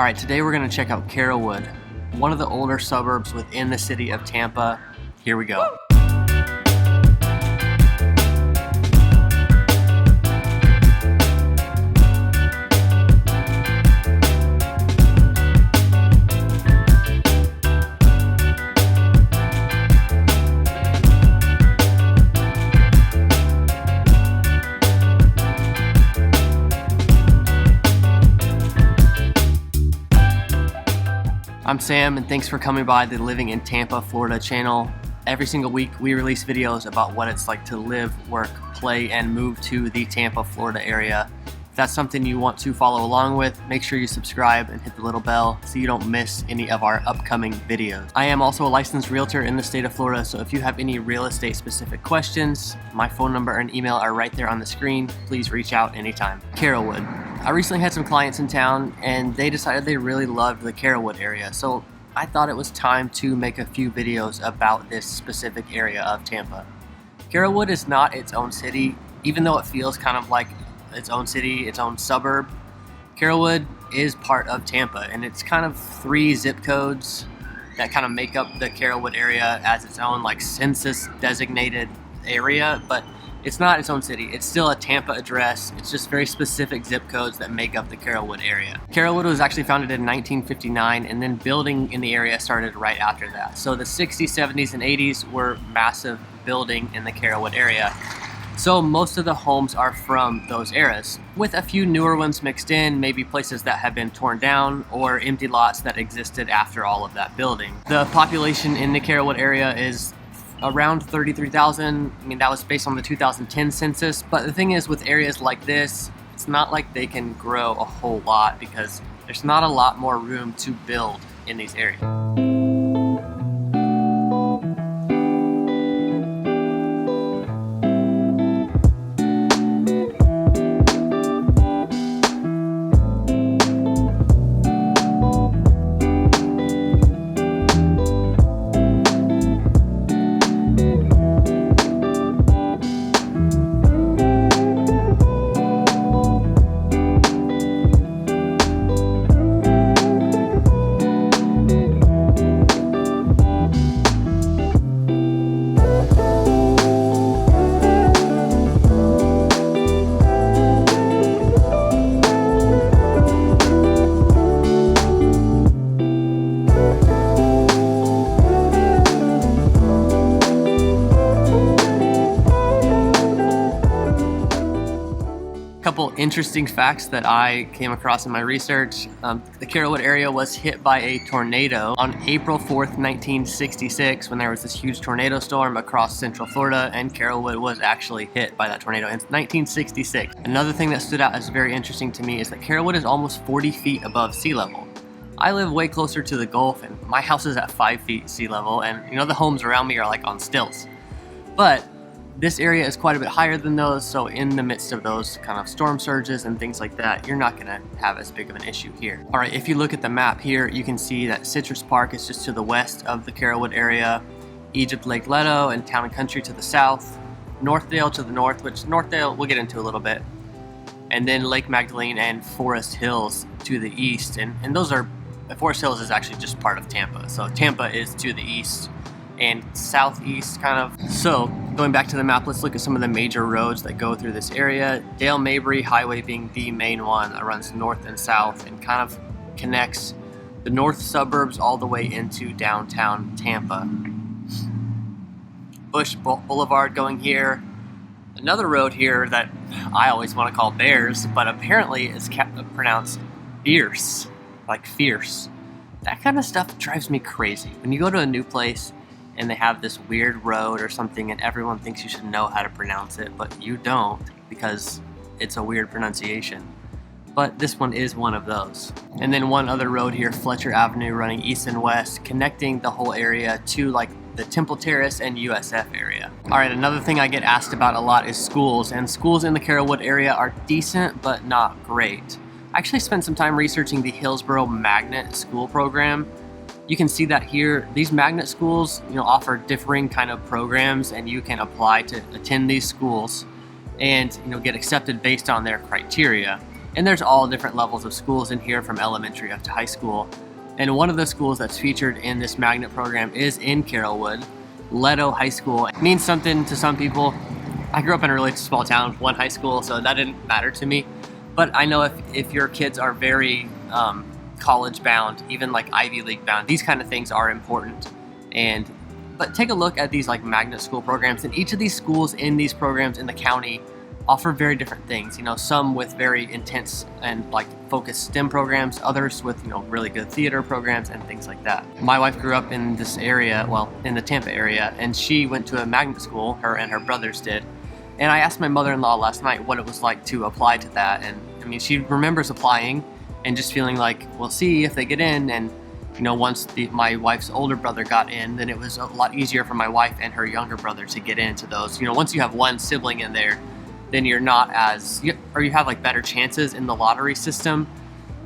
All right, today we're gonna check out Carrollwood, one of the older suburbs within the city of Tampa. Here we go. I'm Sam, and thanks for coming by the Living in Tampa, Florida channel. Every single week we release videos about what it's like to live, work, play, and move to the Tampa, Florida area. If that's something you want to follow along with, make sure you subscribe and hit the little bell so you don't miss any of our upcoming videos. I am also a licensed realtor in the state of Florida, so if you have any real estate specific questions, my phone number and email are right there on the screen. Please reach out anytime. Carrollwood. I recently had some clients in town and they decided they really loved the Carrollwood area, so I thought it was time to make a few videos about this specific area of Tampa. Carrollwood is not its own city, even though it feels kind of like its own city, its own suburb. Carrollwood is part of Tampa, and it's kind of 3 zip codes that kind of make up the Carrollwood area as its own like census designated area, but it's not its own city. It's still a Tampa address. It's just very specific zip codes that make up the Carrollwood area. Carrollwood was actually founded in 1959, and then building in the area started right after that. So the 60s, 70s, and 80s were massive building in the Carrollwood area. So most of the homes are from those eras, with a few newer ones mixed in, maybe places that have been torn down or empty lots that existed after all of that building. The population in the Carrollwood area is around 33,000. I mean, that was based on the 2010 census, but the thing is with areas like this, it's not like they can grow a whole lot because there's not a lot more room to build in these areas. Couple interesting facts that I came across in my research. The Carrollwood area was hit by a tornado on April 4th, 1966, when there was this huge tornado storm across central Florida, and Carrollwood was actually hit by that tornado in 1966. Another thing that stood out as very interesting to me is that Carrollwood is almost 40 feet above sea level. I live way closer to the Gulf, and my house is at 5 feet sea level, and you know, the homes around me are like on stilts. But this area is quite a bit higher than those, so in the midst of those kind of storm surges and things like that, you're not gonna have as big of an issue here. All right, if you look at the map here, you can see that Citrus Park is just to the west of the Carrollwood area, Egypt Lake Leto and Town and Country to the south, Northdale to the north, which Northdale we'll get into a little bit, and then Lake Magdalene and Forest Hills to the east, and those are, Forest Hills is actually just part of Tampa, so Tampa is to the east and southeast kind of. So going back to the map, let's look at some of the major roads that go through this area. Dale Mabry Highway being the main one that runs north and south and kind of connects the north suburbs all the way into downtown Tampa. Bush Boulevard going here. Another road here that I always want to call Bears, but apparently it's pronounced Fierce, like fierce. That kind of stuff drives me crazy. When you go to a new place and they have this weird road or something and everyone thinks you should know how to pronounce it, but you don't because it's a weird pronunciation. But this one is one of those. And then one other road here, Fletcher Avenue, running east and west, connecting the whole area to like the Temple Terrace and USF area. All right, another thing I get asked about a lot is schools, and schools in the Carrollwood area are decent but not great. I actually spent some time researching the Hillsborough Magnet School program. You can see that here. These magnet schools, offer differing kind of programs, and you can apply to attend these schools and get accepted based on their criteria. And there's all different levels of schools in here from elementary up to high school. And one of the schools that's featured in this magnet program is in Carrollwood. Leto High School. It means something to some people. I grew up in a really small town, one high school, so that didn't matter to me. But I know if your kids are very college bound, even like Ivy League bound, these kind of things are important. But take a look at these like magnet school programs, and each of these schools in these programs in the county offer very different things. You know, some with very intense and like focused STEM programs, others with, you know, really good theater programs and things like that. My wife grew up in this area, well, in the Tampa area, and she went to a magnet school, her and her brothers did. And I asked my mother-in-law last night what it was like to apply to that. And I mean, she remembers applying and just feeling like, we'll see if they get in. And you know, once my wife's older brother got in, then it was a lot easier for my wife and her younger brother to get into those. You know, once you have one sibling in there, then you're not as, or you have like better chances in the lottery system.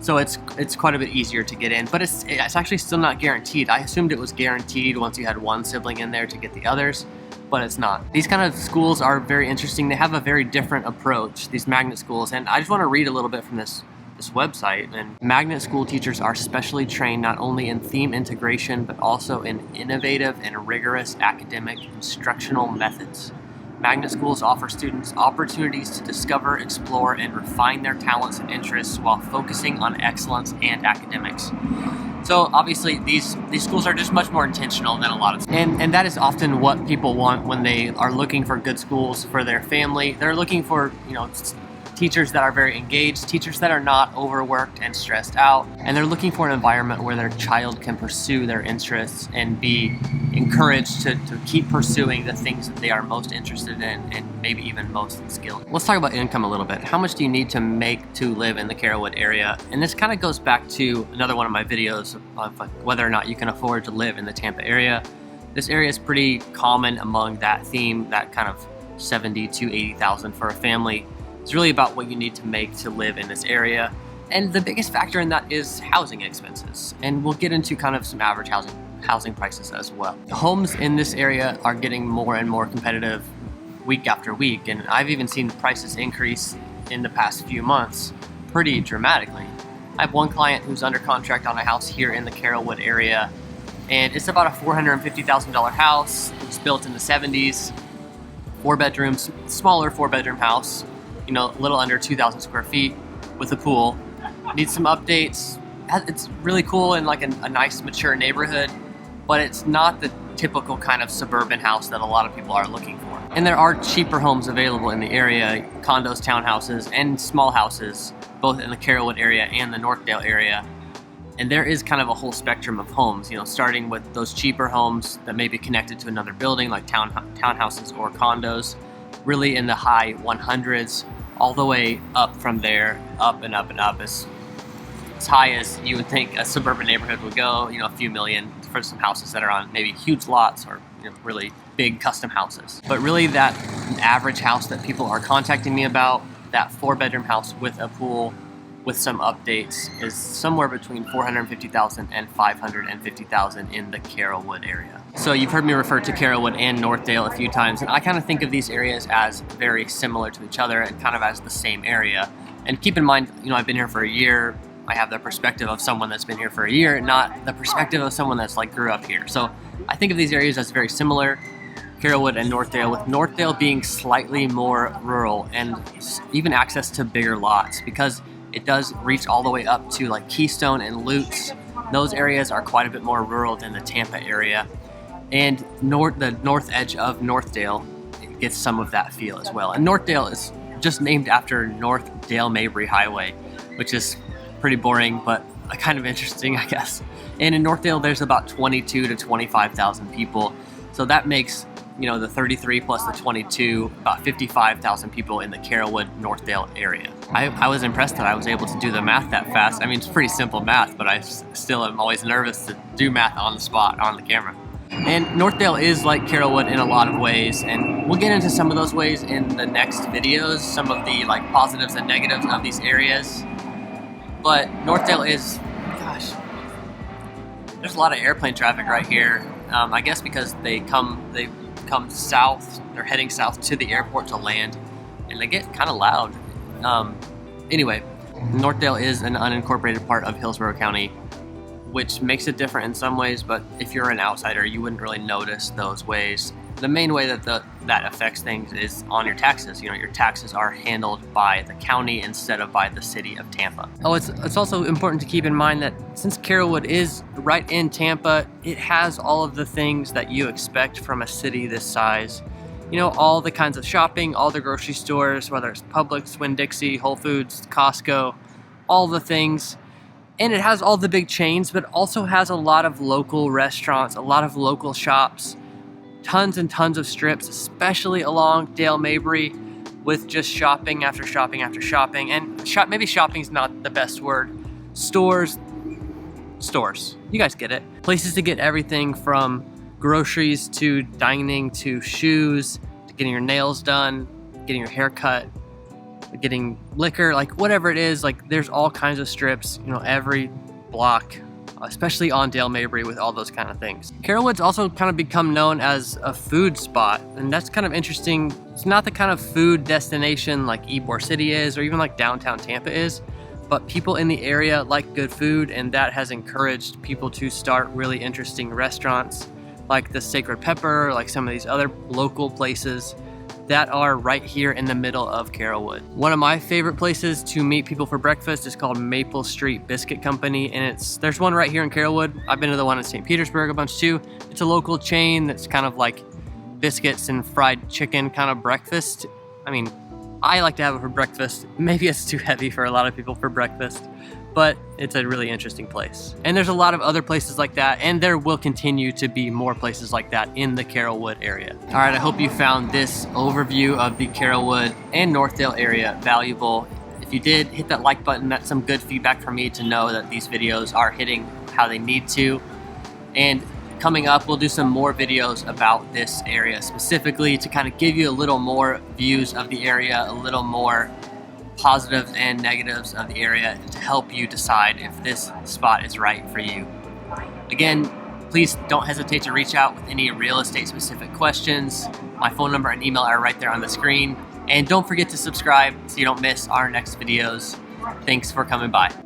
So it's quite a bit easier to get in, but it's actually still not guaranteed. I assumed it was guaranteed once you had one sibling in there to get the others, but it's not. These kind of schools are very interesting. They have a very different approach, these magnet schools, and I just want to read a little bit from this website. And magnet school teachers are specially trained not only in theme integration, but also in innovative and rigorous academic instructional methods. Magnet schools offer students opportunities to discover, explore, and refine their talents and interests while focusing on excellence and academics. So obviously these schools are just much more intentional than a lot of, and that is often what people want when they are looking for good schools for their family. They're looking for, you know, teachers that are very engaged, teachers that are not overworked and stressed out, and they're looking for an environment where their child can pursue their interests and be encouraged to keep pursuing the things that they are most interested in and maybe even most skilled. Let's talk about income a little bit. How much do you need to make to live in the Carrollwood area? And this kind of goes back to another one of my videos of whether or not you can afford to live in the Tampa area. This area is pretty common among that theme, that kind of 70 to 80,000 for a family. It's really about what you need to make to live in this area. And the biggest factor in that is housing expenses. And we'll get into kind of some average housing prices as well. Homes in this area are getting more and more competitive week after week. And I've even seen prices increase in the past few months pretty dramatically. I have one client who's under contract on a house here in the Carrollwood area. And it's about a $450,000 house. It was built in the 70s, 4 bedrooms, smaller 4-bedroom house. You know, a little under 2,000 square feet with a pool. Needs some updates. It's really cool in like a nice mature neighborhood, but it's not the typical kind of suburban house that a lot of people are looking for. And there are cheaper homes available in the area, condos, townhouses, and small houses, both in the Carrollwood area and the Northdale area. And there is kind of a whole spectrum of homes, you know, starting with those cheaper homes that may be connected to another building like townhouses or condos, really in the high 100s, all the way up from there, up and up and up, as high as you would think a suburban neighborhood would go, you know, a few million for some houses that are on maybe huge lots or, you know, really big custom houses. But really that average house that people are contacting me about, that 4-bedroom house with a pool with some updates, is somewhere between $450,000 and $550,000 in the Carrollwood area. So you've heard me refer to Carrollwood and Northdale a few times, and I kind of think of these areas as very similar to each other and kind of as the same area. And keep in mind, you know, I've been here for a year. I have the perspective of someone that's been here for a year, not the perspective of someone that's like grew up here. So I think of these areas as very similar, Carrollwood and Northdale, with Northdale being slightly more rural and even access to bigger lots, because it does reach all the way up to like Keystone and Lutz. Those areas are quite a bit more rural than the Tampa area. And the north edge of Northdale gets some of that feel as well. And Northdale is just named after North Dale Mabry Highway, which is pretty boring, but kind of interesting, I guess. And in Northdale, there's about 22 to 25,000 people. So that makes, you know, the 33 plus the 22, about 55,000 people in the Carrollwood, Northdale area. I was impressed that I was able to do the math that fast. I mean, it's pretty simple math, but I still am always nervous to do math on the spot, on the camera. And Northdale is like Carrollwood in a lot of ways, and we'll get into some of those ways in the next videos, some of the like positives and negatives of these areas. But Northdale is, gosh, there's a lot of airplane traffic right here. I guess because they come south, they're heading south to the airport to land, and they get kind of loud. Anyway, Northdale is an unincorporated part of Hillsborough County, which makes it different in some ways, but if you're an outsider, you wouldn't really notice those ways. The main way that that affects things is on your taxes. You know, your taxes are handled by the county instead of by the city of Tampa. Oh, it's also important to keep in mind that since Carrollwood is right in Tampa, it has all of the things that you expect from a city this size. You know, all the kinds of shopping, all the grocery stores, whether it's Publix, Winn-Dixie, Whole Foods, Costco, all the things. And it has all the big chains, but also has a lot of local restaurants, a lot of local shops, tons and tons of strips, especially along Dale Mabry, with just shopping after shopping after shopping. And maybe shopping's not the best word. Stores. You guys get it. Places to get everything from groceries to dining to shoes, to getting your nails done, getting your hair cut, getting liquor, like whatever it is, like there's all kinds of strips, you know, every block, especially on Dale Mabry with all those kind of things. Carrollwood's also kind of become known as a food spot, and that's kind of interesting. It's not the kind of food destination like Ybor City is, or even like downtown Tampa is, but people in the area like good food, and that has encouraged people to start really interesting restaurants like the Sacred Pepper, like some of these other local places that are right here in the middle of Carrollwood. One of my favorite places to meet people for breakfast is called Maple Street Biscuit Company, and there's one right here in Carrollwood. I've been to the one in St. Petersburg a bunch too. It's a local chain that's kind of like biscuits and fried chicken kind of breakfast. I mean, I like to have it for breakfast. Maybe it's too heavy for a lot of people for breakfast, but it's a really interesting place. And there's a lot of other places like that, and there will continue to be more places like that in the Carrollwood area. All right, I hope you found this overview of the Carrollwood and Northdale area valuable. If you did, hit that like button. That's some good feedback for me to know that these videos are hitting how they need to. And coming up, we'll do some more videos about this area specifically to kind of give you a little more views of the area, a little more positives and negatives of the area to help you decide if this spot is right for you. Again, please don't hesitate to reach out with any real estate specific questions. My phone number and email are right there on the screen. And don't forget to subscribe so you don't miss our next videos. Thanks for coming by.